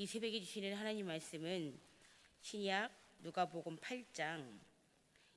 이 새벽에 주시는 하나님 말씀은 신약 누가복음 8장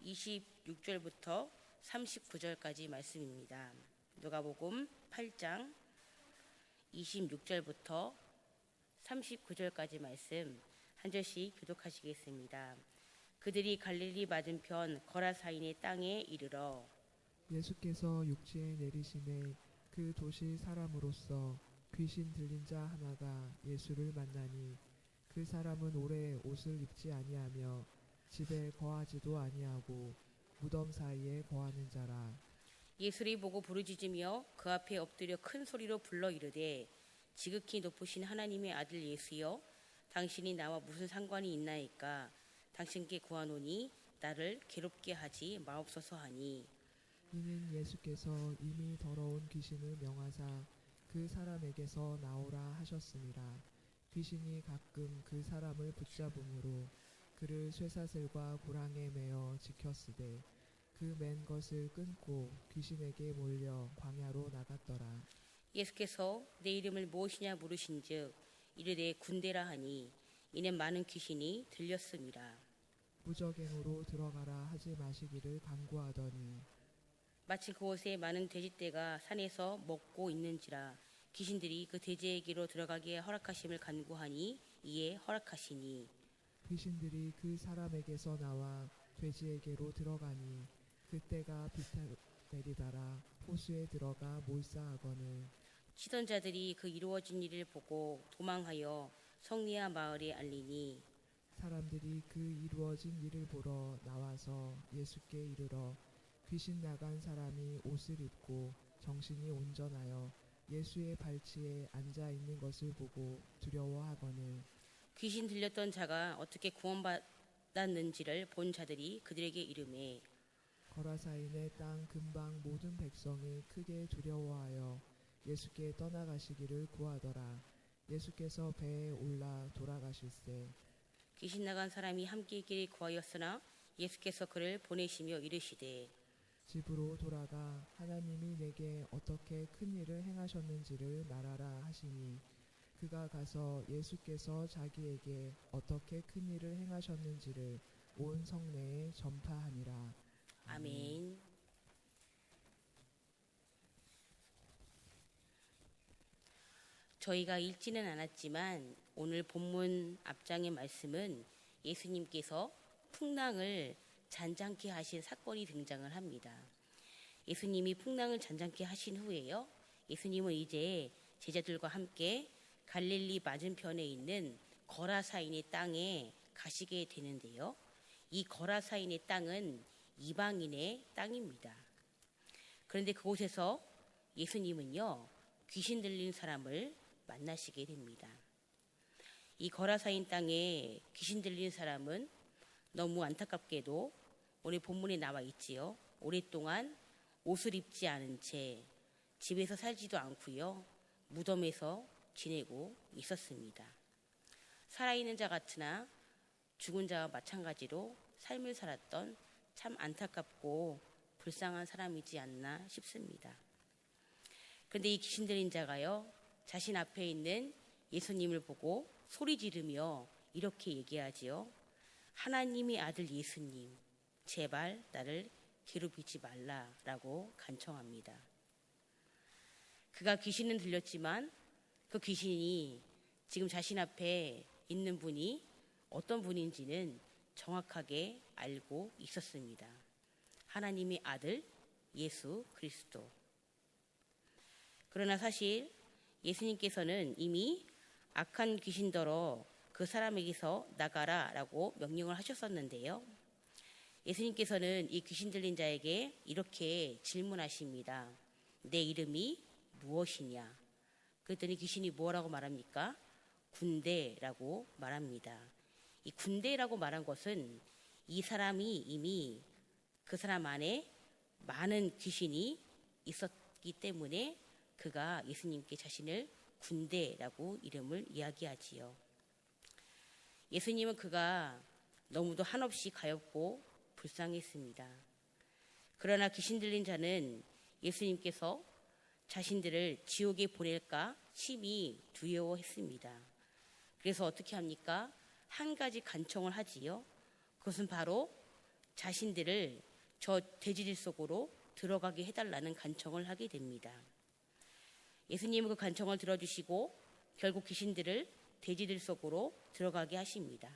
26절부터 39절까지 말씀입니다. 누가복음 8장 26절부터 39절까지 말씀 한 절씩 교독하시겠습니다. 그들이 갈릴리 맞은편 거라사인의 땅에 이르러 예수께서 육지에 내리심에 그 도시 사람으로서 귀신 들린 자 하나가 예수를 만나니 그 사람은 오래 옷을 입지 아니하며 집에 거하지도 아니하고 무덤 사이에 거하는 자라. 예수를 보고 부르짖으며 그 앞에 엎드려 큰 소리로 불러 이르되 지극히 높으신 하나님의 아들 예수여, 당신이 나와 무슨 상관이 있나이까? 당신께 구하노니 나를 괴롭게 하지 마옵소서 하니, 이는 예수께서 이미 더러운 귀신을 명하사 그 사람에게서 나오라 하셨습니다. 귀신이 가끔 그 사람을 붙잡음으로 그를 쇠사슬과 고랑에 매어 지켰으되 그 맨 것을 끊고 귀신에게 몰려 광야로 나갔더라. 예수께서 내 이름을 무엇이냐 물으신즉 이르되 군대라 하니, 이는 많은 귀신이 들렸습니다. 무적행으로 들어가라 하지 마시기를 간구하더니 마침 그곳에 많은 돼지떼가 산에서 먹고 있는지라 귀신들이 그 돼지에게로 들어가게 허락하심을 간구하니 이에 허락하시니, 귀신들이 그 사람에게서 나와 돼지에게로 들어가니 그때가 비탈내리다라 호수에 들어가 몰사하거늘. 치던 자들이 그 이루어진 일을 보고 도망하여 성리아 마을에 알리니, 사람들이 그 이루어진 일을 보러 나와서 예수께 이르러 귀신 나간 사람이 옷을 입고 정신이 온전하여 예수의 발치에 앉아 있는 것을 보고 두려워하거늘. 귀신 들렸던 자가 어떻게 구원받았는지를 본 자들이 그들에게 이르매, 거라사인의 땅 근방 모든 백성이 크게 두려워하여 예수께 떠나가시기를 구하더라. 예수께서 배에 올라 돌아가실새 귀신 나간 사람이 함께 있기를 구하였으나 예수께서 그를 보내시며 이르시되 집으로 돌아가 하나님이 내게 어떻게 큰 일을 행하셨는지를 말하라 하시니, 그가 가서 예수께서 자기에게 어떻게 큰 일을 행하셨는지를 온 성내에 전파하니라. 아멘. 저희가 읽지는 않았지만 오늘 본문 앞장의 말씀은 예수님께서 풍랑을 잔잔케 하신 사건이 등장을 합니다. 예수님이 풍랑을 잔잔케 하신 후에요, 예수님은 이제 제자들과 함께 갈릴리 맞은편에 있는 거라사인의 땅에 가시게 되는데요. 이 거라사인의 땅은 이방인의 땅입니다. 그런데 그곳에서 예수님은요, 귀신 들린 사람을 만나시게 됩니다. 이 거라사인 땅에 귀신 들린 사람은 너무 안타깝게도 오늘 본문에 나와 있지요. 오랫동안 옷을 입지 않은 채 집에서 살지도 않고요, 무덤에서 지내고 있었습니다. 살아있는 자 같으나 죽은 자와 마찬가지로 삶을 살았던 참 안타깝고 불쌍한 사람이지 않나 싶습니다. 그런데 이 귀신 들린 자가요, 자신 앞에 있는 예수님을 보고 소리 지르며 이렇게 얘기하지요. 하나님의 아들 예수님, 제발 나를 괴롭히지 말라라고 간청합니다. 그가 귀신은 들렸지만 그 귀신이 지금 자신 앞에 있는 분이 어떤 분인지는 정확하게 알고 있었습니다. 하나님의 아들 예수 그리스도. 그러나 사실 예수님께서는 이미 악한 귀신더러 그 사람에게서 나가라라고 명령을 하셨었는데요. 예수님께서는 이 귀신 들린 자에게 이렇게 질문하십니다. 내 이름이 무엇이냐? 그랬더니 귀신이 뭐라고 말합니까? 군대라고 말합니다. 이 군대라고 말한 것은 이 사람이 이미 그 사람 안에 많은 귀신이 있었기 때문에 그가 예수님께 자신을 군대라고 이름을 이야기하지요. 예수님은 그가 너무도 한없이 가엾고 불쌍했습니다. 그러나 귀신 들린 자는 자신들을 지옥에 보낼까 심히 두려워했습니다. 그래서 어떻게 합니까? 한 가지 간청을 하지요. 그것은 바로 자신들을 저 돼지들 속으로 들어가게 해달라는 간청을 하게 됩니다. 예수님은 그 간청을 들어주시고 결국 귀신들을 돼지들 속으로 들어가게 하십니다.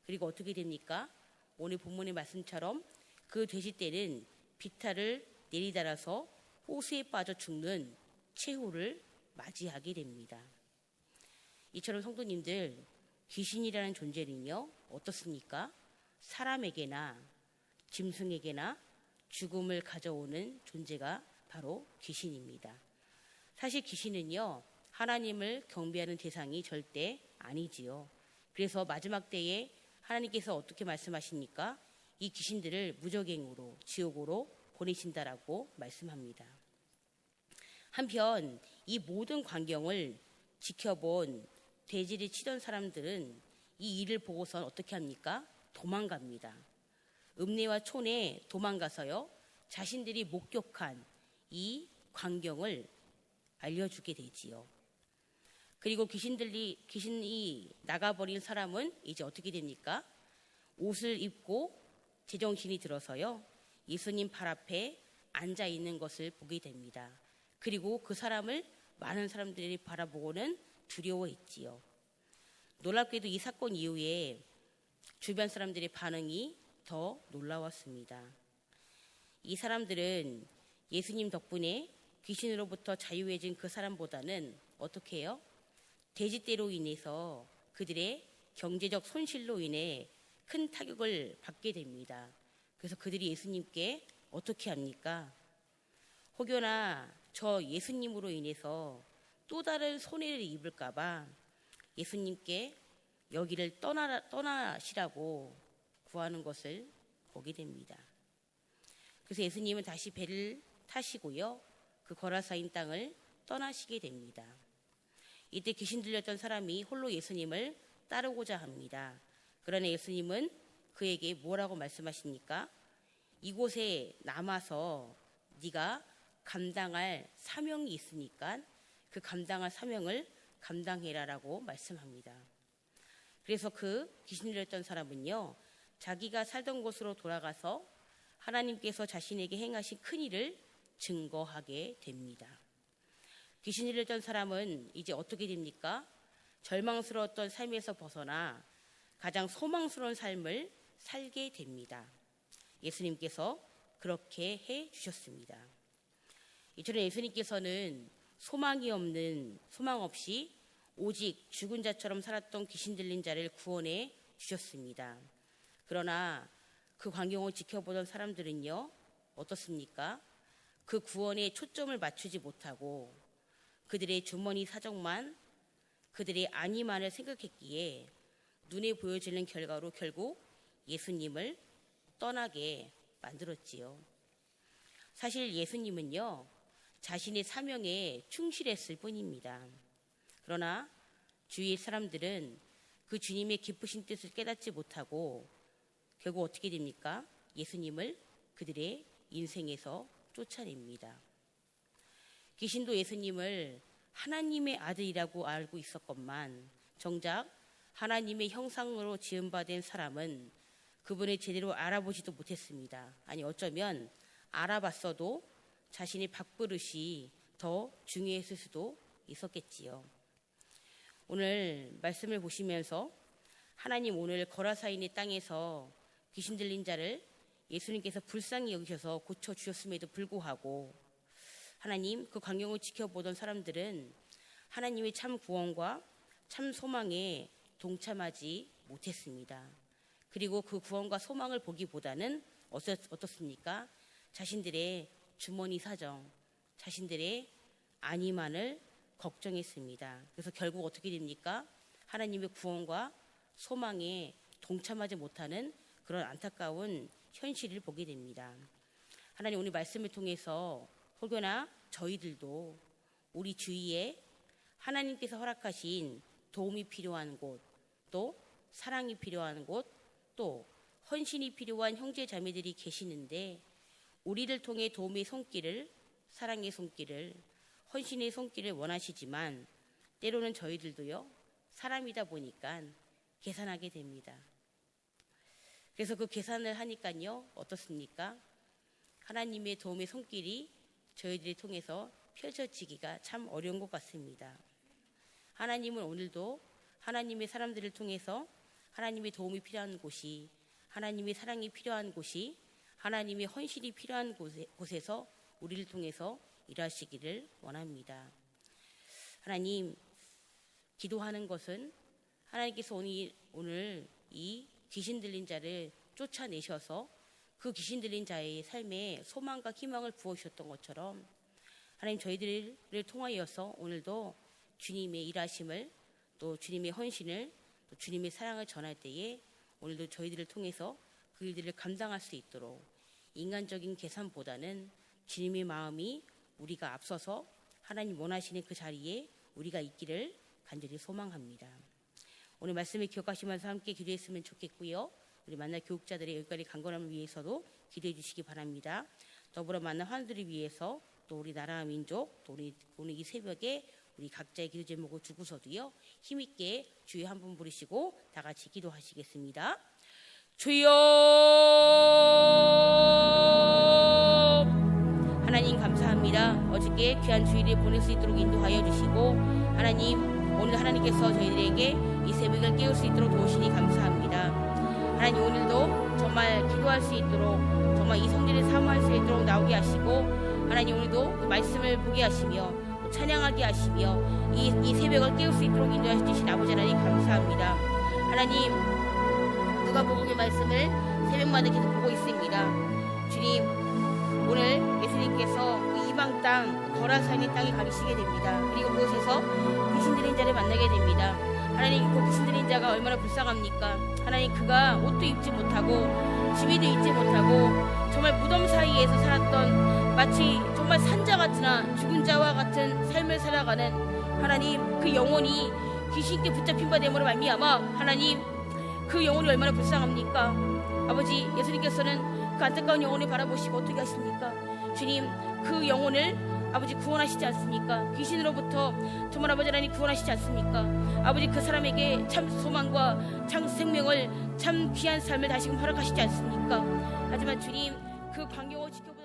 그리고 어떻게 됩니까? 오늘 본문의 말씀처럼 그 돼지떼는 비탈을 내리달아서 호수에 빠져 죽는 최후를 맞이하게 됩니다. 이처럼 성도님들, 귀신이라는 존재는요, 어떻습니까? 사람에게나 짐승에게나 죽음을 가져오는 존재가 바로 귀신입니다. 사실 귀신은요, 하나님을 경배하는 대상이 절대 아니지요. 그래서 마지막 때에 하나님께서 어떻게 말씀하십니까? 이 귀신들을 무적행으로 지옥으로 보내신다라고 말씀합니다. 한편 이 모든 광경을 지켜본 돼지를 치던 사람들은 이 일을 보고선 어떻게 합니까? 도망갑니다. 읍내와 촌에 도망가서요, 자신들이 목격한 이 광경을 알려주게 되지요. 그리고 귀신이 나가버린 사람은 이제 어떻게 됩니까? 옷을 입고 제정신이 들어서요, 예수님 발 앞에 앉아 있는 것을 보게 됩니다. 그리고 그 사람을 많은 사람들이 바라보고는 두려워했지요. 놀랍게도 이 사건 이후에 주변 사람들의 반응이 더 놀라웠습니다. 이 사람들은 예수님 덕분에 귀신으로부터 자유해진 그 사람보다는 어떻게 해요? 돼지떼로 인해서 그들의 경제적 손실로 인해 큰 타격을 받게 됩니다. 그래서 그들이 예수님께 어떻게 합니까? 혹여나 저 예수님으로 인해서 또 다른 손해를 입을까 봐 예수님께 여기를 떠나시라고 구하는 것을 보게 됩니다. 그래서 예수님은 다시 배를 타시고요, 그 거라사인 땅을 떠나시게 됩니다. 이때 귀신 들렸던 사람이 홀로 예수님을 따르고자 합니다. 그러나 예수님은 그에게 뭐라고 말씀하십니까? 이곳에 남아서 네가 감당할 사명이 있으니까 그 감당할 사명을 감당해라라고 말씀합니다. 그래서 그 귀신 들렸던 사람은요, 자기가 살던 곳으로 돌아가서 하나님께서 자신에게 행하신 큰 일을 증거하게 됩니다. 귀신 들렸던 사람은 이제 어떻게 됩니까? 절망스러웠던 삶에서 벗어나 가장 소망스러운 삶을 살게 됩니다. 예수님께서 그렇게 해 주셨습니다. 이처럼 예수님께서는 소망 없이 오직 죽은 자처럼 살았던 귀신 들린 자를 구원해 주셨습니다. 그러나 그 광경을 지켜보던 사람들은요, 어떻습니까? 그 구원에 초점을 맞추지 못하고 그들의 주머니 사정만, 그들의 안위만을 생각했기에 눈에 보여지는 결과로 결국 예수님을 떠나게 만들었지요. 사실 예수님은요, 자신의 사명에 충실했을 뿐입니다. 그러나 주위의 사람들은 그 주님의 기쁘신 뜻을 깨닫지 못하고 결국 어떻게 됩니까? 예수님을 그들의 인생에서 쫓아냅니다. 귀신도 예수님을 하나님의 아들이라고 알고 있었건만 정작 하나님의 형상으로 지음받은 사람은 그분을 제대로 알아보지도 못했습니다. 아니, 어쩌면 알아봤어도 자신의 밥그릇이 더 중요했을 수도 있었겠지요. 오늘 말씀을 보시면서 하나님 오늘 거라사인의 땅에서 귀신 들린 자를 예수님께서 불쌍히 여기셔서 고쳐주셨음에도 불구하고 하나님 그 광경을 지켜보던 사람들은 하나님의 참 구원과 참 소망에 동참하지 못했습니다. 그리고 그 구원과 소망을 보기보다는 어떻습니까? 자신들의 주머니 사정, 자신들의 안위만을 걱정했습니다. 그래서 결국 어떻게 됩니까? 하나님의 구원과 소망에 동참하지 못하는 그런 안타까운 현실을 보게 됩니다. 하나님 오늘 말씀을 통해서 혹여나 저희들도 우리 주위에 하나님께서 허락하신 도움이 필요한 곳, 또 사랑이 필요한 곳, 또 헌신이 필요한 형제 자매들이 계시는데 우리를 통해 도움의 손길을, 사랑의 손길을, 헌신의 손길을 원하시지만 때로는 저희들도요, 사람이다 보니까 계산하게 됩니다. 그래서 그 계산을 하니까요, 어떻습니까? 하나님의 도움의 손길이 저희들을 통해서 펼쳐지기가 참 어려운 것 같습니다. 하나님은 오늘도 하나님의 사람들을 통해서 하나님의 도움이 필요한 곳이, 하나님의 사랑이 필요한 곳이, 하나님의 헌신이 필요한 곳에서 우리를 통해서 일하시기를 원합니다. 하나님, 기도하는 것은 하나님께서 오늘 이 귀신 들린 자를 쫓아내셔서 그 귀신 들린 자의 삶에 소망과 희망을 부어주셨던 것처럼 하나님, 저희들을 통하여서 오늘도 주님의 일하심을, 또 주님의 헌신을, 또 주님의 사랑을 전할 때에 오늘도 저희들을 통해서 그 일들을 감당할 수 있도록 인간적인 계산보다는 주님의 마음이 우리가 앞서서 하나님 원하시는 그 자리에 우리가 있기를 간절히 소망합니다. 오늘 말씀을 기억하시면서 함께 기도했으면 좋겠고요. 우리 만나 교육자들의 여기까지 강건함을 위해서도 기도해 주시기 바랍니다. 더불어 만나 환우들을 위해서, 또 우리 나라와 민족, 또 우리 오늘 이 새벽에 우리 각자의 기도 제목을 두고서도요, 힘있게 주여 한 분 부르시고 다 같이 기도하시겠습니다. 주여! 하나님 감사합니다. 어저께 귀한 주일을 보낼 수 있도록 인도하여 주시고, 하나님 오늘 하나님께서 저희들에게 이 새벽을 깨울 수 있도록 도우시니 감사합니다. 하나님, 오늘도 정말 기도할 수 있도록, 정말 이 성전을 사모할 수 있도록 나오게 하시고, 하나님 오늘도 그 말씀을 보게 하시며 찬양하게 하시며 이 새벽을 깨울 수 있도록 인도하여 주신 아버지 하나님 감사합니다. 하나님, 누가복음의 말씀을 새벽마다 계속 보고 있습니다. 주님, 오늘 예수님께서 그 이방 땅 거라산의 땅에 가시게 됩니다. 그리고 그곳에서 귀신 들린 자를 만나게 됩니다. 하나님, 그 귀신 들린 자가 얼마나 불쌍합니까? 하나님, 그가 옷도 입지 못하고 지위도 입지 못하고 정말 무덤 사이에서 살았던, 마치 정말 산자 같으나 죽은 자와 같은 삶을 살아가는 하나님, 그 영혼이 귀신께 붙잡힌 바 됨으로 말미암아 하나님, 그 영혼이 얼마나 불쌍합니까? 아버지, 예수님께서는 그 안타까운 영혼을 바라보시고 어떻게 하십니까? 주님, 그 영혼을 아버지 구원하시지 않습니까? 귀신으로부터 정말 아버지 하나님 구원하시지 않습니까? 아버지, 그 사람에게 참 소망과 참 생명을, 참 귀한 삶을 다시금 허락하시지 않습니까? 하지만 주님, 그 광경을 지켜보